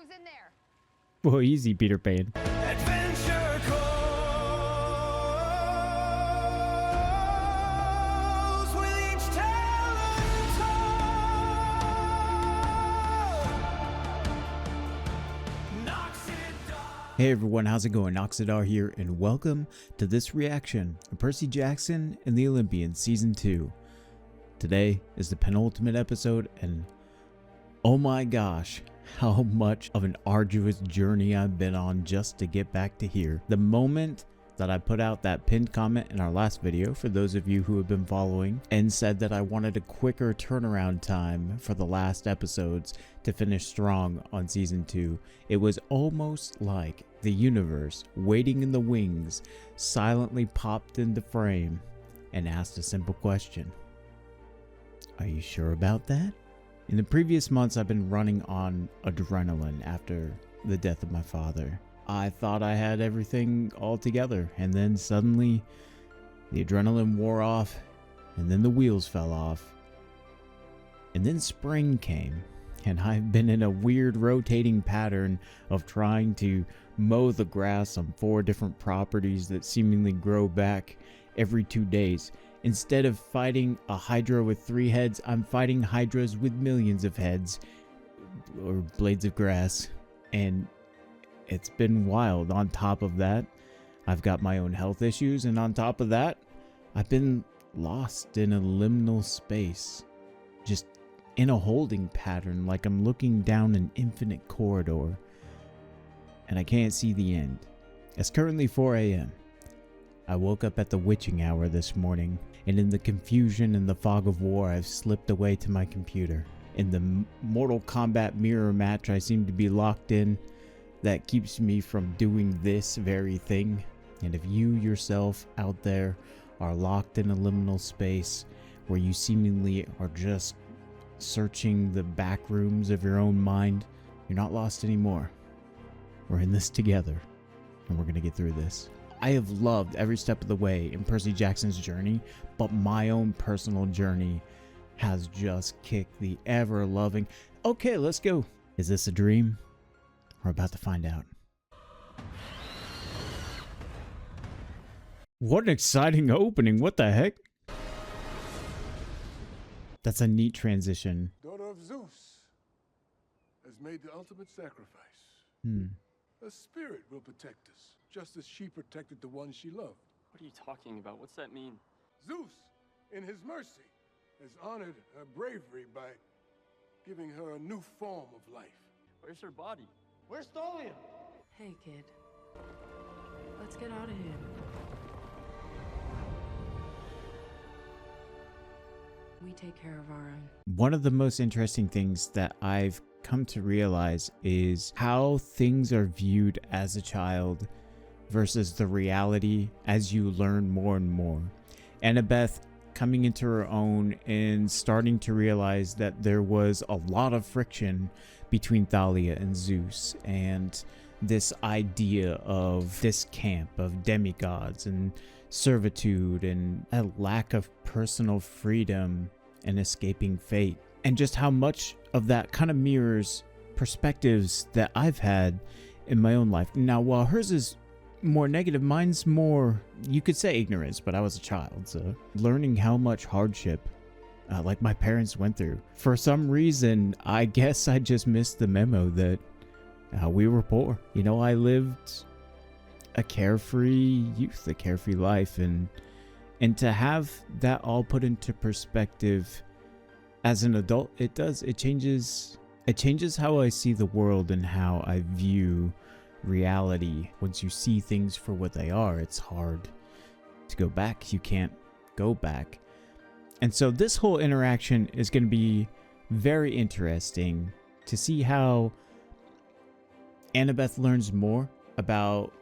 was in there. Well, easy, Peter Pan. Adventure calls with each talent told. Noxiddar. Hey everyone, how's it going? Noxiddar here, and welcome to this reaction of Percy Jackson and the Olympians Season 2. Today is the penultimate episode, and oh my gosh, how much of an arduous journey I've been on just to get back to here. The moment that I put out that pinned comment in our last video, for those of you who have been following, and said that I wanted a quicker turnaround time for the last episodes to finish strong on Season 2, it was almost like the universe, waiting in the wings, silently popped into frame and asked a simple question. Are you sure about that? In the previous months, I've been running on adrenaline after the death of my father. I thought I had everything all together, and then suddenly the adrenaline wore off, and then the wheels fell off, and then spring came, and I've been in a weird rotating pattern of trying to mow the grass on 4 different properties that seemingly grow back every 2 days. Instead of fighting a hydra with 3 heads, I'm fighting hydras with millions of heads, or blades of grass, and it's been wild. On top of that, I've got my own health issues, and on top of that, I've been lost in a liminal space, just in a holding pattern, like I'm looking down an infinite corridor, and I can't see the end. It's currently 4 a.m. I woke up at the witching hour this morning, and in the confusion and the fog of war, I've slipped away to my computer. In the Mortal Kombat mirror match I seem to be locked in, that keeps me from doing this very thing. And if you yourself out there are locked in a liminal space where you seemingly are just searching the back rooms of your own mind, you're not lost anymore. We're in this together, and we're gonna get through this. I have loved every step of the way in Percy Jackson's journey, but my own personal journey has just kicked the ever-loving. Okay, let's go. Is this a dream? We're about to find out. What an exciting opening. What the heck? That's a neat transition. Daughter of Zeus has made the ultimate sacrifice. A spirit will protect us, just as she protected the one she loved. What are you talking about? What's that mean? Zeus, in his mercy, has honored her bravery by giving her a new form of life. Where's her body? Where's Thalia? Hey, kid. Let's get out of here. We take care of our own. One of the most interesting things that I've come to realize is how things are viewed as a child versus the reality as you learn more and more. Annabeth coming into her own and starting to realize that there was a lot of friction between Thalia and Zeus, and this idea of this camp of demigods and servitude and a lack of personal freedom and escaping fate, and just how much of that kind of mirrors perspectives that I've had in my own life. Now, while hers is more negative, mine's more, you could say, ignorance, but I was a child, so learning how much hardship like my parents went through. For some reason, I guess I just missed the memo that we were poor. You know, I lived a carefree youth, a carefree life, and to have that all put into perspective as an adult, it changes how I see the world and how I view reality. Once you see things for what they are, it's hard to go back. You can't go back. And so this whole interaction is going to be very interesting to see how Annabeth learns more about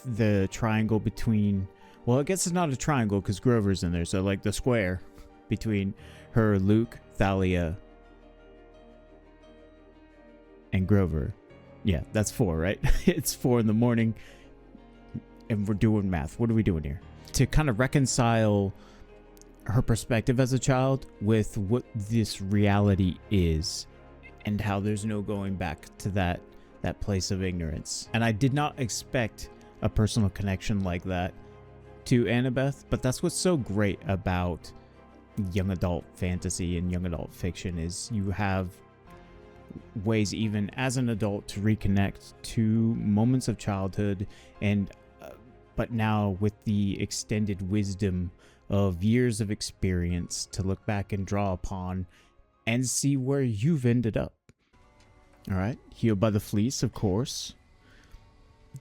the triangle between, well, I guess it's not a triangle because Grover's in there, so like the square between her, Luke, Thalia, and Grover. Yeah, that's 4, right? It's 4 in the morning, and we're doing math. What are we doing here? To kind of reconcile her perspective as a child with what this reality is, and how there's no going back to that that place of ignorance. And I did not expect a personal connection like that to Annabeth, but that's what's so great about young adult fantasy and young adult fiction is you have ways even as an adult to reconnect to moments of childhood and but now with the extended wisdom of years of experience to look back and draw upon and see where you've ended up. All right, healed by the fleece, of course.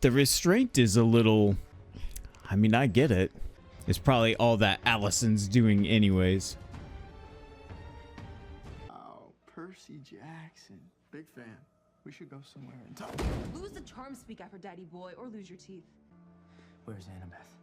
The restraint is a little, I mean, I get it. It's probably all that Allison's doing anyways. Oh, Percy Jackson. Big fan. We should go somewhere and talk. Lose the charm speak after daddy boy or lose your teeth. Where's Annabeth?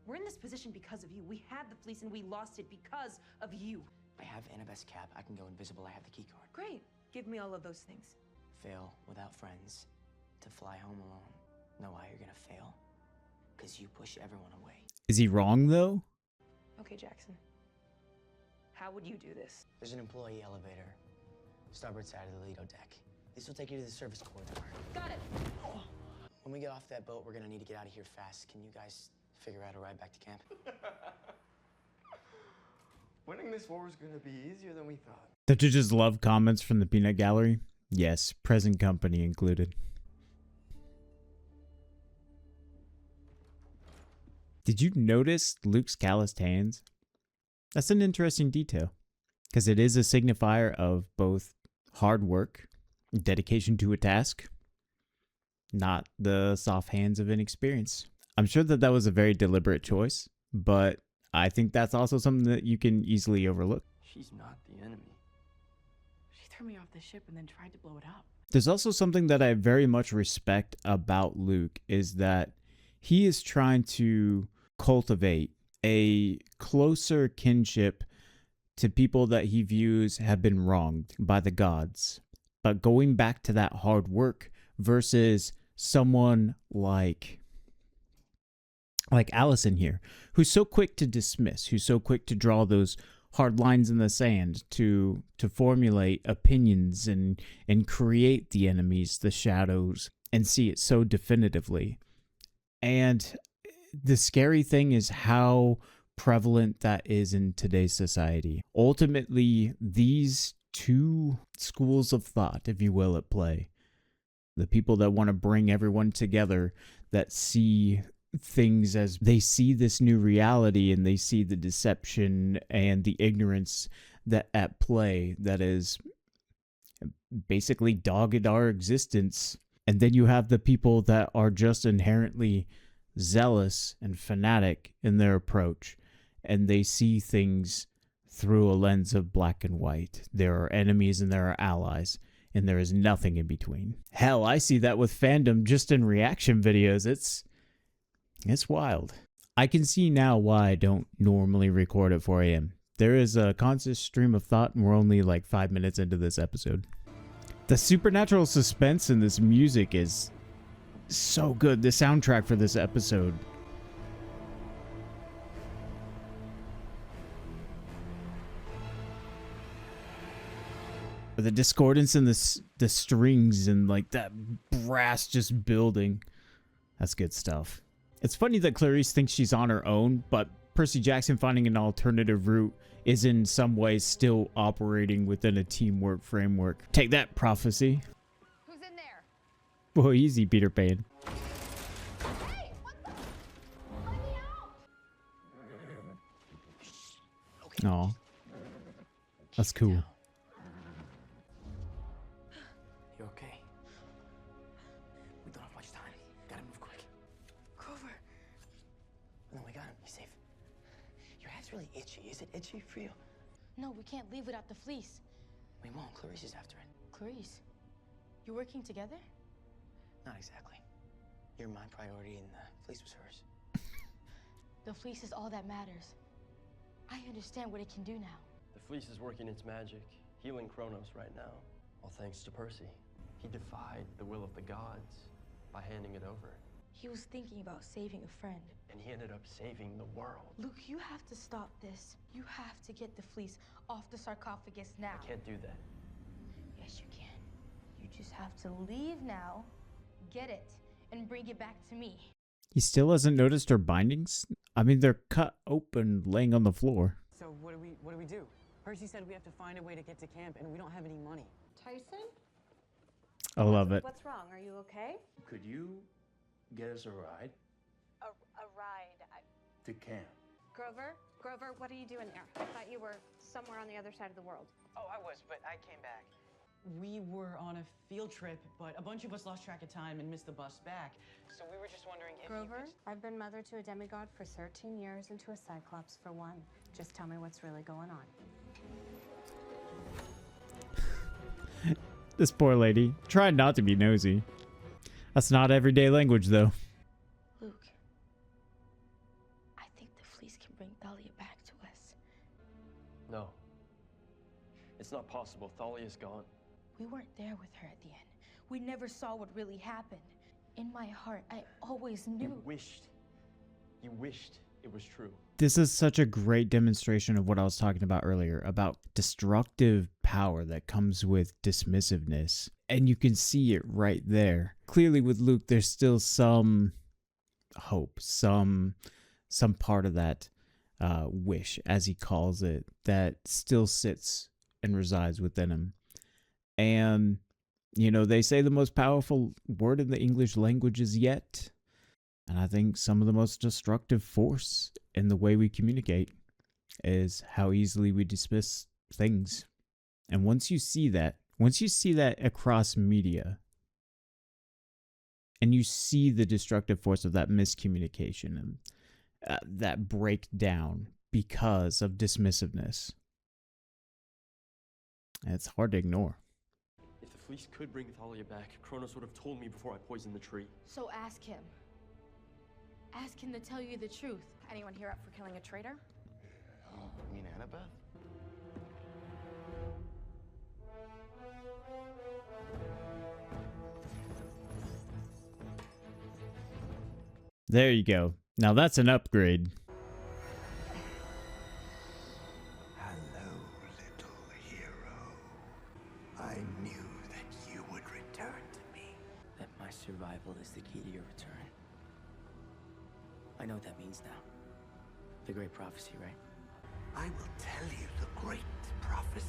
We're in this position because of you. We had the fleece and we lost it because of you. I have Annabeth's cap. I can go invisible. I have the key card. Great. Give me all of those things. Fail without friends. To fly home alone. Know why you're gonna fail? Because you push everyone away. Is he wrong though? Okay, Jackson. How would you do this? There's an employee elevator. Starboard side of the Lido deck. This will take you to the service corridor. Got it. When we get off that boat, we're gonna need to get out of here fast. Can you guys figure out a ride back to camp? Winning this war was gonna be easier than we thought. Don't you just love comments from the peanut gallery? Yes, present company included. Did you notice Luke's calloused hands? That's an interesting detail, because it is a signifier of both hard work, dedication to a task, not the soft hands of inexperience. I'm sure that was a very deliberate choice, but I think that's also something that you can easily overlook. She's not the enemy. She threw me off the ship and then tried to blow it up. There's also something that I very much respect about Luke is that he is trying to cultivate a closer kinship to people that he views have been wronged by the gods. But going back to that hard work versus someone like Allison here, who's so quick to dismiss, who's so quick to draw those hard lines in the sand, to formulate opinions and create the enemies, the shadows, and see it so definitively. And the scary thing is how prevalent that is in today's society. Ultimately, these two schools of thought, if you will, at play. The people that want to bring everyone together, that see things as they see this new reality and they see the deception and the ignorance that at play that is basically dogged our existence. And then you have the people that are just inherently zealous and fanatic in their approach, and they see things through a lens of black and white. There are enemies and there are allies, and there is nothing in between. Hell, I see that with fandom just in reaction videos. It's wild. I can see now why I don't normally record at 4 a.m. There is a constant stream of thought, and we're only like 5 minutes into this episode. The supernatural suspense in this music is so good. The soundtrack for this episode. The discordance in the strings and like that brass just building. That's good stuff. It's funny that Clarice thinks she's on her own, but Percy Jackson finding an alternative route is in some ways still operating within a teamwork framework. Take that, prophecy. Who's in there? Whoa, easy, Peter Pan. Hey, what the? Let me out! Okay. Aw. That's cool. You okay? We don't have much time. Gotta move quick. Grover. No, we got him. He's safe. Your head's really itchy. Is it itchy for you? No, we can't leave without the fleece. We won't. Clarice is after it. Clarice, you're working together? Not exactly. You're my priority and the fleece was hers. The fleece is all that matters. I understand what it can do now. The fleece is working its magic, healing Kronos right now. All thanks to Percy. He defied the will of the gods by handing it over. He was thinking about saving a friend. And he ended up saving the world. Luke, you have to stop this. You have to get the fleece off the sarcophagus now. I can't do that. Yes, you can. You just have to leave now Get it and bring it back to me. He still hasn't noticed her bindings? I mean, they're cut open, laying on the floor. So what do we do? Percy said we have to find a way to get to camp, and we don't have any money. Tyson? I love it. What's wrong? Are you okay? Could you get us a ride A ride. to camp? Grover? Grover, what are you doing there? I thought you were somewhere on the other side of the world. Oh, I was, but I came back. We were on a field trip, but a bunch of us lost track of time and missed the bus back. So we were just wondering if Grover, I've been mother to a demigod for 13 years and to a cyclops for 1. Just tell me what's really going on. This poor lady. Tried not to be nosy. That's not everyday language, though. Luke, I think the fleece can bring Thalia back to us. No. It's not possible. Thalia's gone. We weren't there with her at the end. We never saw what really happened. In my heart, I always knew. You wished it was true. This is such a great demonstration of what I was talking about earlier, about destructive power that comes with dismissiveness. And you can see it right there. Clearly with Luke, there's still some hope, some part of that wish, as he calls it, that still sits and resides within him. And, you know, they say the most powerful word in the English language is yet. And I think some of the most destructive force in the way we communicate is how easily we dismiss things. And once you see that across media, and you see the destructive force of that miscommunication and that breakdown because of dismissiveness, it's hard to ignore. If the fleece could bring Thalia back, Kronos would have told me before I poisoned the tree. So ask him. Ask him to tell you the truth. Anyone here up for killing a traitor? Oh, you mean Annabeth? There you go. Now that's an upgrade. Hello, little hero. I knew that you would return to me. that my survival is the key to your return. I know what that means now. The great prophecy, right? I will tell you the great prophecy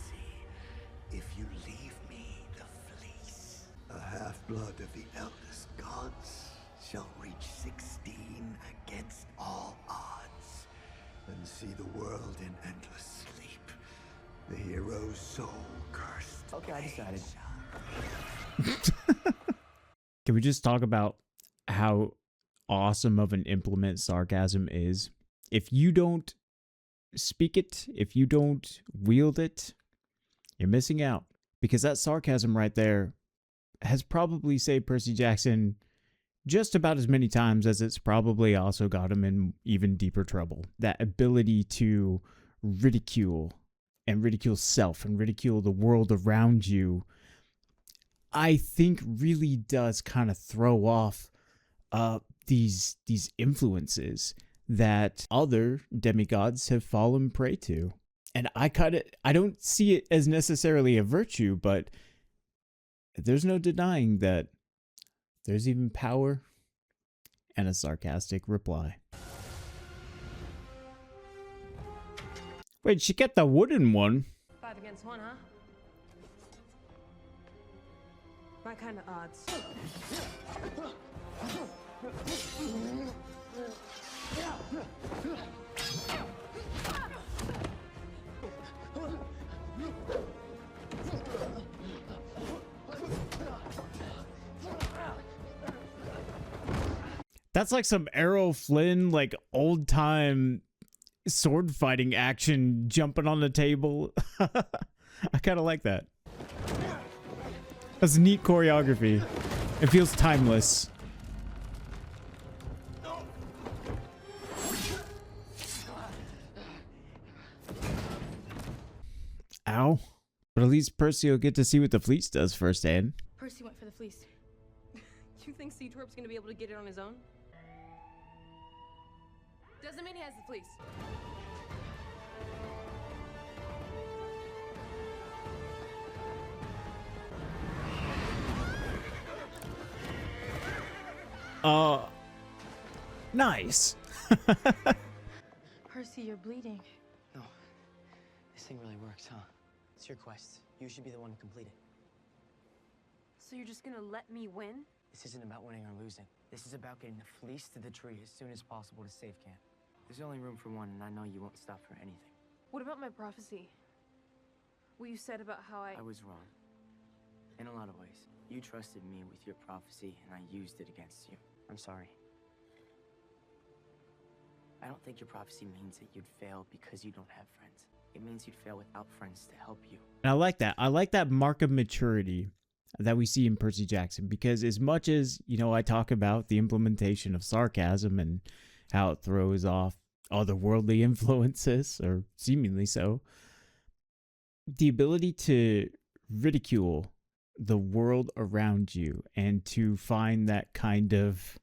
if you leave me the fleece. A half-blood of the eldest gods shall reach 16 against all odds and see the world in endless sleep. The hero's soul cursed. Okay, I decided. Can we just talk about how awesome of an implement sarcasm is? If you don't speak it, if you don't wield it, you're missing out. Because that sarcasm right there has probably saved Percy Jackson just about as many times as it's probably also got him in even deeper trouble. That ability to ridicule and ridicule self and ridicule the world around you, I think really does kind of throw off these influences that other demigods have fallen prey to. And I don't see it as necessarily a virtue, but there's no denying that there's even power and a sarcastic reply. Wait, she got the wooden one. 5 against 1, huh? My kind of odds. That's like some Errol Flynn, like old time sword fighting action jumping on the table. I kind of like that. That's neat choreography. It feels timeless. Ow. But at least Percy will get to see what the fleece does firsthand. Percy went for the fleece. You think Seatorp's gonna be able to get it on his own? Doesn't mean he has the fleece. Nice. Percy, you're bleeding. No, this thing really works, huh? It's your quest. You should be the one to complete it. So you're just gonna let me win? This isn't about winning or losing. This is about getting the fleece to the tree as soon as possible to save camp. There's only room for one, and I know you won't stop for anything. What about my prophecy? What you said about how I was wrong. In a lot of ways. You trusted me with your prophecy, and I used it against you. I'm sorry. I don't think your prophecy means that you'd fail because you don't have friends. It means you'd fail without friends to help you. And I like that. I like that mark of maturity that we see in Percy Jackson, because as much as, you know, I talk about the implementation of sarcasm and how it throws off otherworldly influences, or seemingly so, the ability to ridicule the world around you and to find that kind of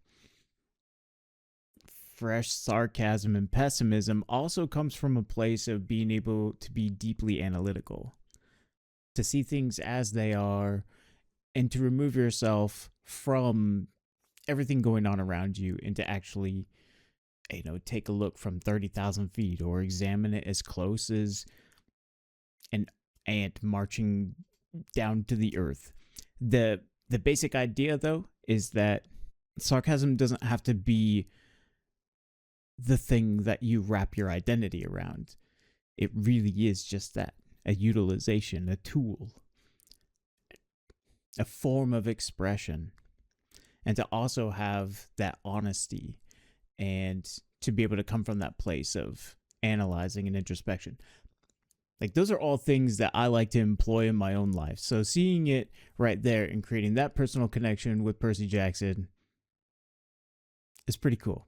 fresh sarcasm and pessimism also comes from a place of being able to be deeply analytical, to see things as they are, and to remove yourself from everything going on around you and to actually, you know, take a look from 30,000 feet or examine it as close as an ant marching down to the earth. The basic idea, though, is that sarcasm doesn't have to be the thing that you wrap your identity around. It really is just that, a utilization, a tool, a form of expression, and to also have that honesty and to be able to come from that place of analyzing and introspection. Like, those are all things that I like to employ in my own life. So seeing it right there and creating that personal connection with Percy Jackson is pretty cool.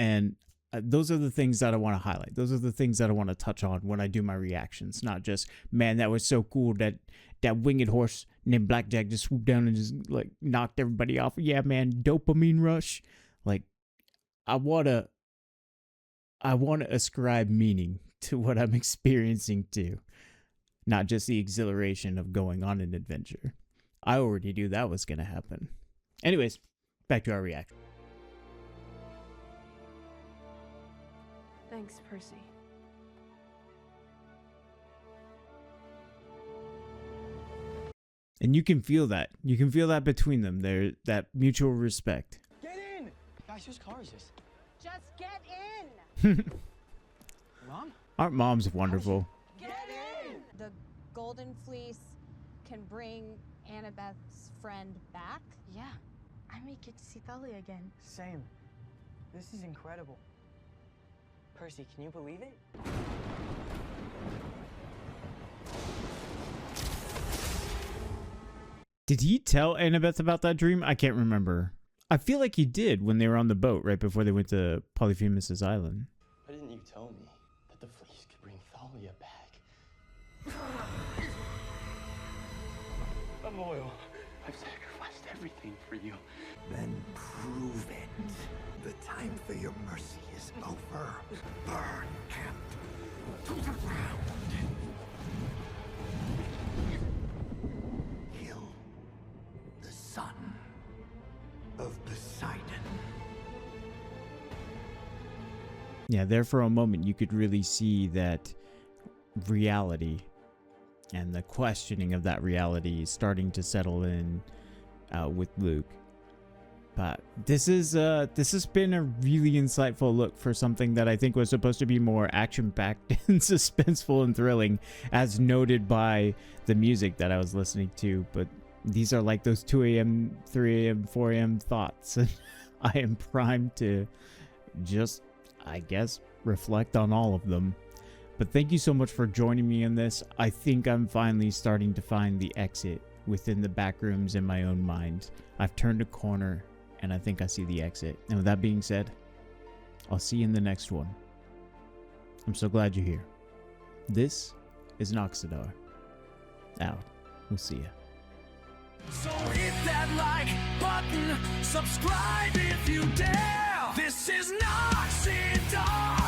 And those are the things that I want to highlight. Those are the things that I want to touch on when I do my reactions. Not just, man, that was so cool that winged horse named Blackjack just swooped down and just like knocked everybody off. Yeah, man, dopamine rush. Like, I want to ascribe meaning to what I'm experiencing too. Not just the exhilaration of going on an adventure. I already knew that was going to happen. Anyways, back to our reaction. Thanks, Percy. And you can feel that. You can feel that between them. There, that mutual respect. Get in! Guys, whose car is this? Just get in! Mom? Aren't moms wonderful? Get in! The Golden Fleece can bring Annabeth's friend back? Yeah, I may get to see Thalia again. Same. This is incredible. Percy, can you believe it? Did he tell Annabeth about that dream? I can't remember. I feel like he did when they were on the boat right before they went to Polyphemus' island. Why didn't you tell me that the fleece could bring Thalia back? I'm loyal. I've sacrificed everything for you. Then prove it. The time for your mercy is over. Burn camp to the ground. Kill the son of Poseidon. Yeah, there for a moment you could really see that reality and the questioning of that reality starting to settle in with Luke. But this has been a really insightful look for something that I think was supposed to be more action-packed and suspenseful and thrilling, as noted by the music that I was listening to. But these are like those 2 a.m., 3 a.m., 4 a.m. thoughts. And I am primed to just, I guess, reflect on all of them. But thank you so much for joining me in this. I think I'm finally starting to find the exit within the back rooms in my own mind. I've turned a corner, and I think I see the exit. And with that being said, I'll see you in the next one. I'm so glad you're here. This is Noxiddar. Out. We'll see ya. So hit that like button, subscribe if you dare. This is Noxiddar.